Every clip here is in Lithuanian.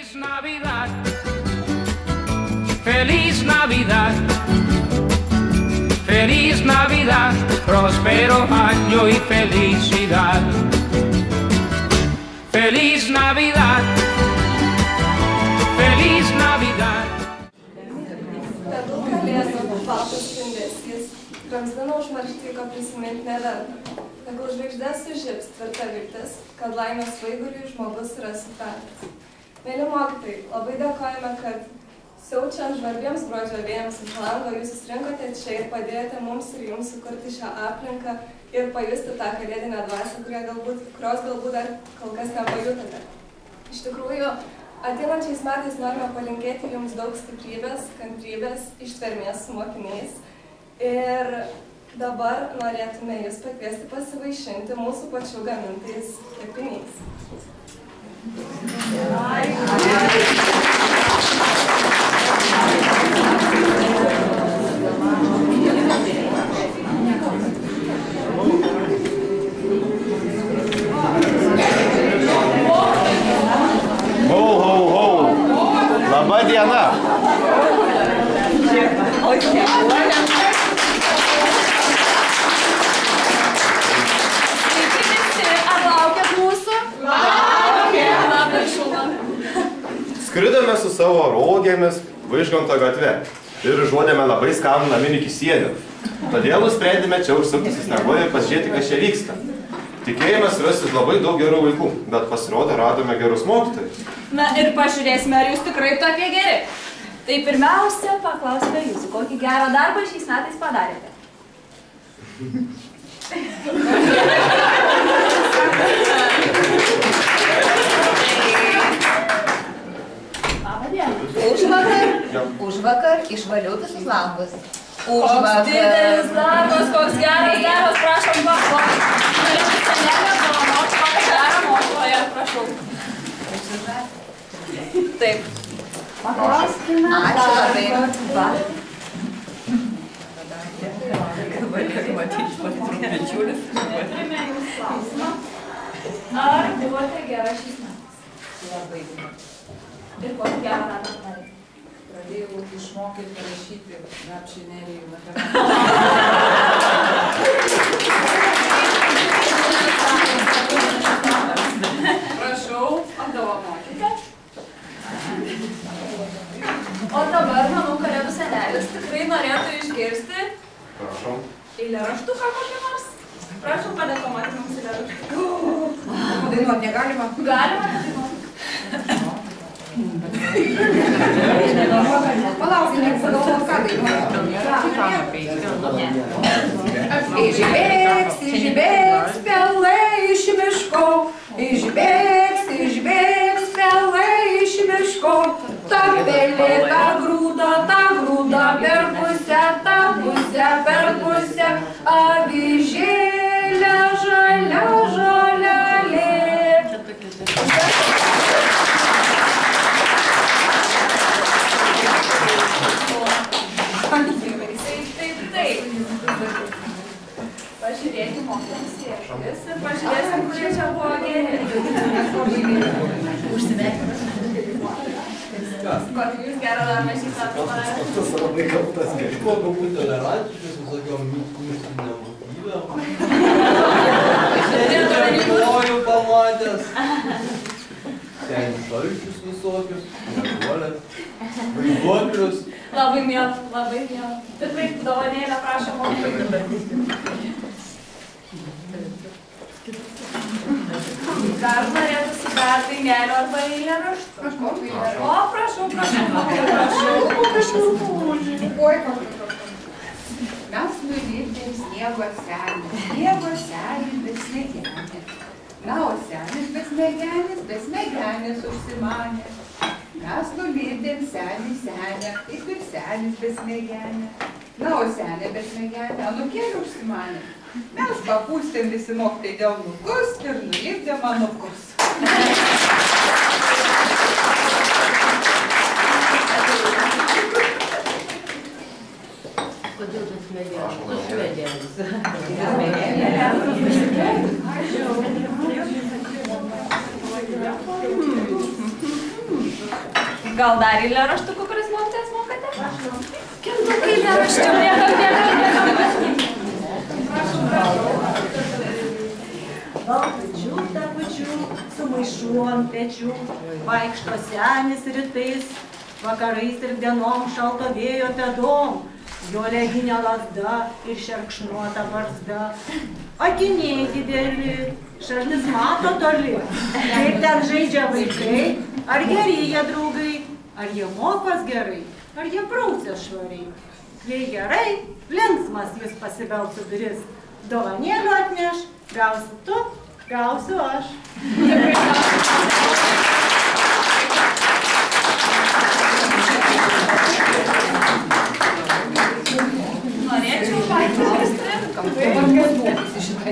Feliz Navidad, feliz Navidad, feliz Navidad, próspero año y felicidad. Feliz Navidad, feliz Navidad. Tegul kalėdų baltas spindesys, gramzdina užmarštyko prisiminti neverta. Tegul žvaigždės sužibs tvirta viltis, kad laimės svaiguliui žmogus yra supratęs. Mėly mokytojai, labai dėkojame, kad siaučiant žvarbiems gruodžio vėjams už lango jūs susirinkote čia ir padėjote mums ir jums sukurti šią aplinką ir pajusti tą kalėdinę dvasią, kurios galbūt dar kol kas nepajutote. Iš tikrųjų, ateinančiais metais norime palinkėti jums daug stiprybės, kantrybės, ištvermės su mokiniais. Ir dabar norėtume jūs pakviesti pasivaišinti mūsų pačių gamintais kepiniais. Ho, ho, ho! Labą dieną! Skridome su savo rogėmis Vaižganto gatve ir užuodėme labai skanų naminį kisielių. Todėl nusprendėme čia užsukti sinagogoje ir pasižiūrėti, kas čia vyksta. Tikėjomės rasti labai daug gerų vaikų, bet pasirodo radome gerus mokytojus. Na ir pažiūrėsime, ar jūs tikrai tokie geri. Tai pirmiausia, paklausime jūsų, kokį gerą darbą šiais metais padarėte. Užvakar išvaliau visus langus. Koks didelis darbas, koks geras darbas, prašom paklausti. Norėčiau senelę dovanoti kokią gerą mokytoją, prašau. Taip. Paklauskime. Ačiū labai. Turime jums klausimą. Ar buvote gera šiais metais? Labai. Ir kokį gerą darbą padarėte? Pradėjau išmokyti rašyti rapšinėlį Prašau, apdovanokite. O dabar, manau, kalėdų senelis tikrai norėtų išgirsti eilėraštuką kokį nors. Prašau padėkomoti mums eilėraštuką. Dainuot negalima? Galima dainuoti. Palaukime, pagalvot, ką dainuot. Išbėgs pelai iš miško, išbėgs pelai iš miško. Ta pelė, ta grūda per pusę, per pusę, avižėlė žalia žalelė. Taip. Pažiūrėkim mokytojams į akis ir pažiūrėsim, kurie čia buvo geri. Užsimerkime. Kokį jūs gerą darbą šiais metais padarėte? Tas labai kaltas. Išmokau būti tolerantiškas visokiom mistinėm būtybėm. Žmonių pamatęs. Senis šalčius visokius, neguolės, vaiduoklius. Labai miela, labai miela. Tikrai dovanėlę prašom mokytojų. Dar norėtųsi dar dainelio arba eilėraštų. O, prašau. Mes nulipdėm sniego senį besmegenį. Na, o senis besmegenis užsimanė. Mes nulipdėm senę, kaip ir senis besmegenį. Na, o senė besmegenį anūkėlį užsimanė. Mes papūstėm visi mokytojai delnukus ir nulipdėm anūkus. Kodėl besmegenis? Gal dar eilėraštukų, kuris mokytojas mokate? Prašau. Kiek daug eilėraščių, niekam. Baltačių, tapučių, su maišu ant pečių, vaikšto senis rytais, vakarais ir dienom šalto vėjo pėdom, jo ledinė lazda ir šerkšnuota barzda. Akiniai dideli, šarnis mato toli, kaip ten žaidžia vaikai, ar geri jie draugai, ar jie mokos gerai, ar jie prausia švariai. Jei gerai, linksmas jis pasibels į duris, dovanėlių atneš, gausi tu, gausiu aš. Norėčiau paklausti,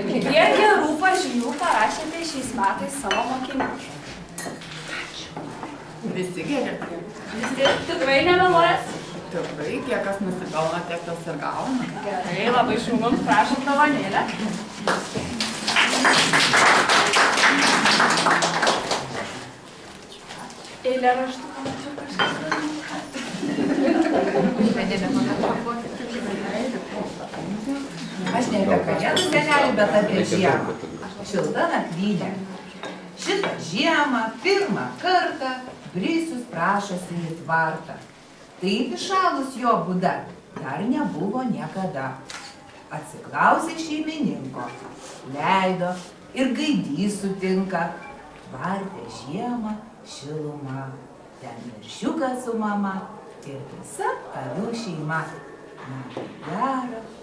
kiek gerų pažymių parašėte šiais metais savo mokiniams? Visi geri. Visi tikrai nemeluojas? Tikrai, kiek kas nusipelno, tiek tas ir gauna. Gerai, labai šaunu, prašom dovanėlę. Eilėraštų pamačiau kažkas. Aš ne apie kalėdų senelį, bet apie žiemą. Šilta nakvynė. Šitą žiemą pirmą kartą Brisius prašosi į tvartą. Taip išalus jo būda dar nebuvo niekada. Atsiklausė šeimininko, leido ir gaidys sutinka. Tvarte žiemą šiluma, ten veršiukas su mama ir visa avių šeima. Na, gera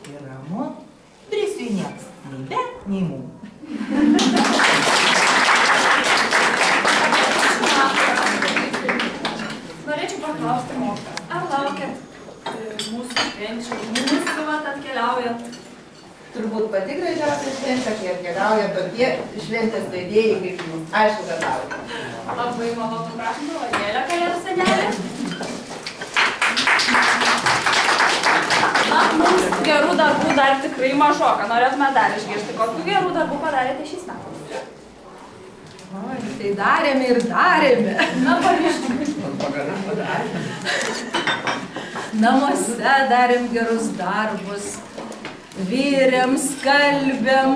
ir ramu, Brisiui nieks, nei be, nei mū. Norėčiau paklausti mokytoją, ar laukiat mūsų švenčių, mūsų vat atkeliaujat? Turbūt pati gražiausia šventė, kai atkeliauja tokie šventės laidėjai, kaip jūs. Aišku, kad laukia. Labai malonu, prašom dovanėlę kalėdų senelį. Na, mums gerų darbų dar tikrai mažoka. Norėtume dar išgirsti, kokių gerų darbų padarėte šiais metais. Oi, tai darėme ir darėme. Na, pavyzdžiui. Namuose darėm gerus darbus, vyrėm, skalbėm,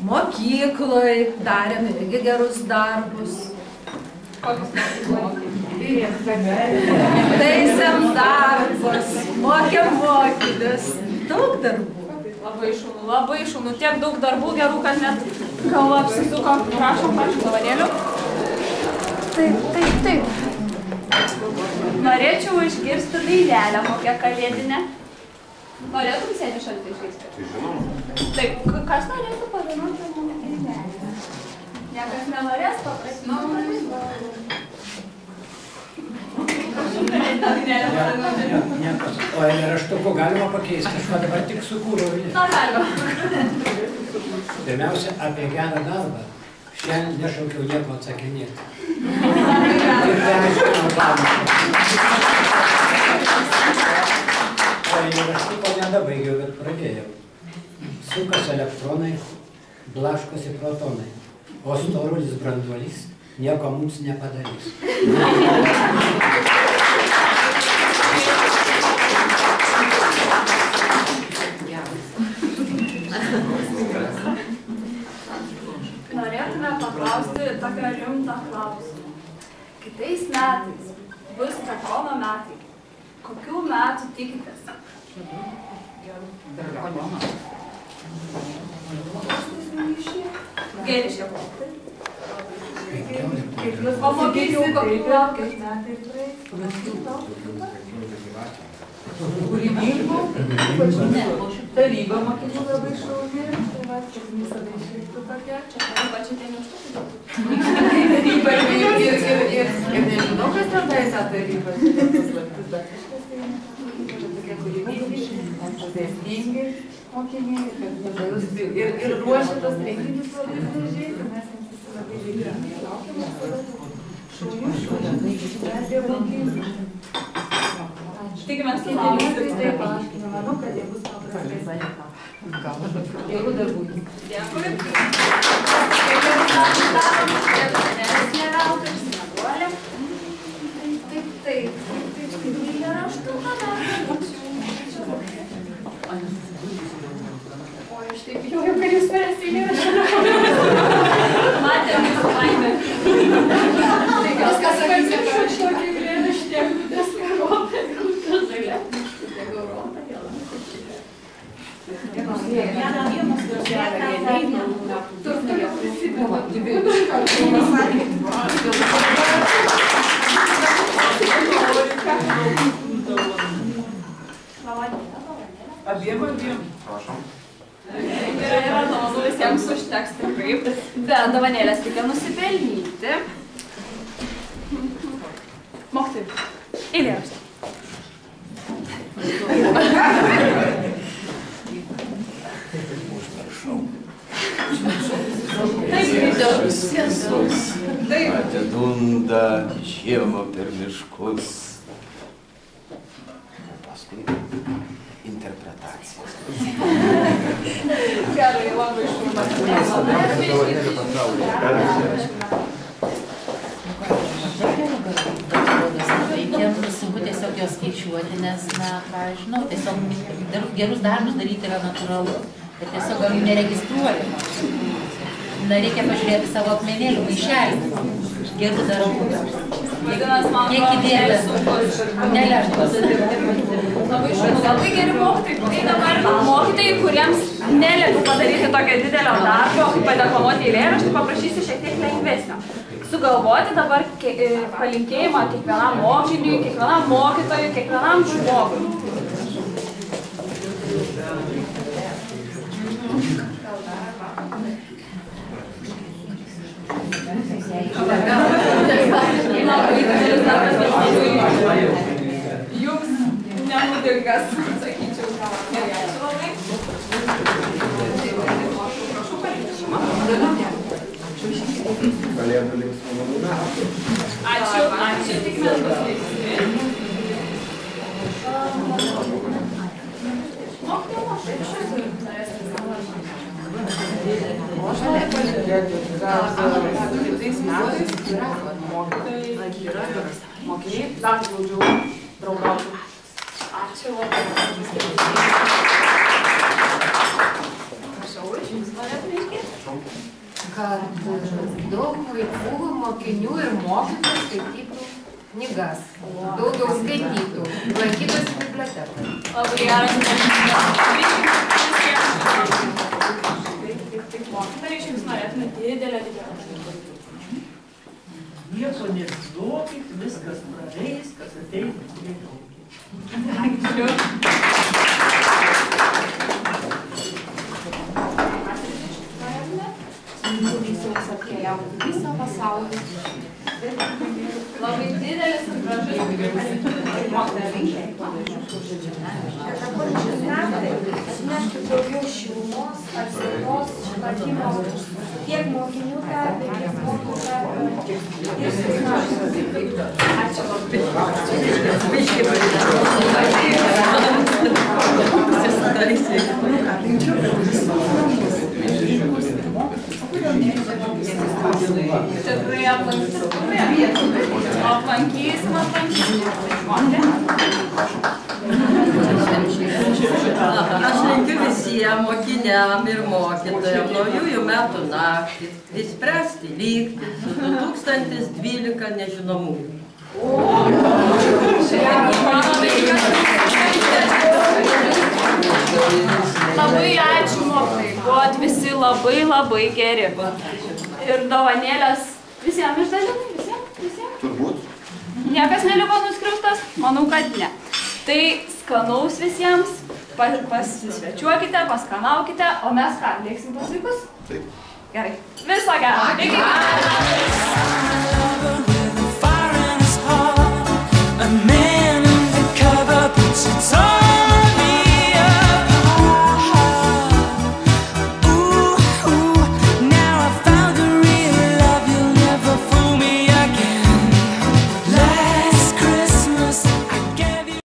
mokykloj darėm irgi gerus darbus. Kokius mokykloje? Taisėm darbus, mokėm mokytis, daug darbų. Labai šaunu, tiek daug darbų gerų, kad net galva apsisuko. Prašom, dovanėlių. Taip. Norėčiau išgirsti dainelę kokią kalėdinę. Norėtum sėdi šaltai išgirsti? Tai žinoma. Taip, kas norėtų padainuoti dainelę? Niekas nenorės paprasino. O eilėraštuku galima pakeisti, aš dabar tik sukūriau. Na, galima. Pirmiausia, apie gerą darbą. Šiandien nešaukiau nieko atsakinėti. O eilėraštuko nedabaigiau, bet pradėjau. Sukas elektronai, blaškosi protonai, o storulis branduolys nieko mums nepadarys. Norėtume paklausti tokią rimtą klausimą. Kitais metais bus drakono metai. Kokių metų tikitės? Geri šie punktai. O mokinių kokių laukiat metai praeis? Kūrybingų, taryba mokinių labai šauni, tai va, čia visada išliktų tokia. Čia taryba čia ten užtukite. Taryba ir nežinau, kas ten tą tarybą, čia paslaptis, bet kažkas tai tokie kūrybingi, entuziastingi mokiniai, ir ruošia tos renginius labai gražiai, tai mes visi labai dėkingi laukiame šaunių, be mokinių. Tikimės sulaukti. Taip, aš manau, kad jie bus paprastai. Gerų darbų. Dėkui. Kiekvienus metus darom, kiekvienus neveltui, išsinaguolė. Tai Abiem. Prašom. Gerai, yra dovanų visiems užteks tikrai. Bet dovanėlės reikia nusipelnyti. Mokytojai, eilėraštį. Atidunda žiemą per miškus. Paskui interpretacija. Gerai, labai šūma. Sunku tiesiog jos skaičiuoti, nes, na, ką žinau, tiesiog gerus darbus daryti yra natūralu, bet tiesiog gal jų neregistruojama. Na, reikia pažiūrėti savo akmenėlių maišelį, gerų darbų. Kiek įdėta? Neleštos. Labai geri mokytojai. Tai dabar mokytojai, kuriems nelengva padaryti tokio didelio darbo, padeklamuoti eilėraštį, paprašysiu šiek tiek lengvesnio. Sugalvoti dabar palinkėjimą kiekvienam mokiniui, kiekvienam mokytojui, kiekvienam žmogui. Jums nenudingas, sakyčiau, gal. Prašau palinkėjimą. Ačiū, tik mes pasveikime. Aš noriu palinkėti, kad kitais metais mokiniai dar glaudžiau draugautų. Ačiū labai. Prašau, iš jums norėtume išgirsti. Kad daug vaikų, mokinių ir mokytojų skaitytų knygas, daugiau skaitytų, lankytųsi bibliotekoje. Labai geras mokytojai, iš jums norėtume didelę. Nieko nesiduokit, viskas praeis, kas ateis. Ačiū. Jums apkeliauti visą pasaulį. Labai didelis ir gražus atneštų daugiau šilumos, atsaikos, supratimo tiek mokinių tarpe, tiek mokytojų tarpe. Ačiū labai. Tikrai aplankysim. Aš linkiu visiems mokiniam ir mokytojam naujųjų metų naktį išspręsti lygtį su 2012 nežinomųjų. Labai ačiū mokytojai, buvot visi labai geri. Ir dovanėlės visiems išdalinai, visiems? Turbūt. Niekas neliko nuskriaustas? Manau, kad ne. Tai skanaus visiems, pasisvečiuokite, paskanaukite, o mes ką, lėksim pas vaikus? Taip. Gerai. Viso gero. Iki.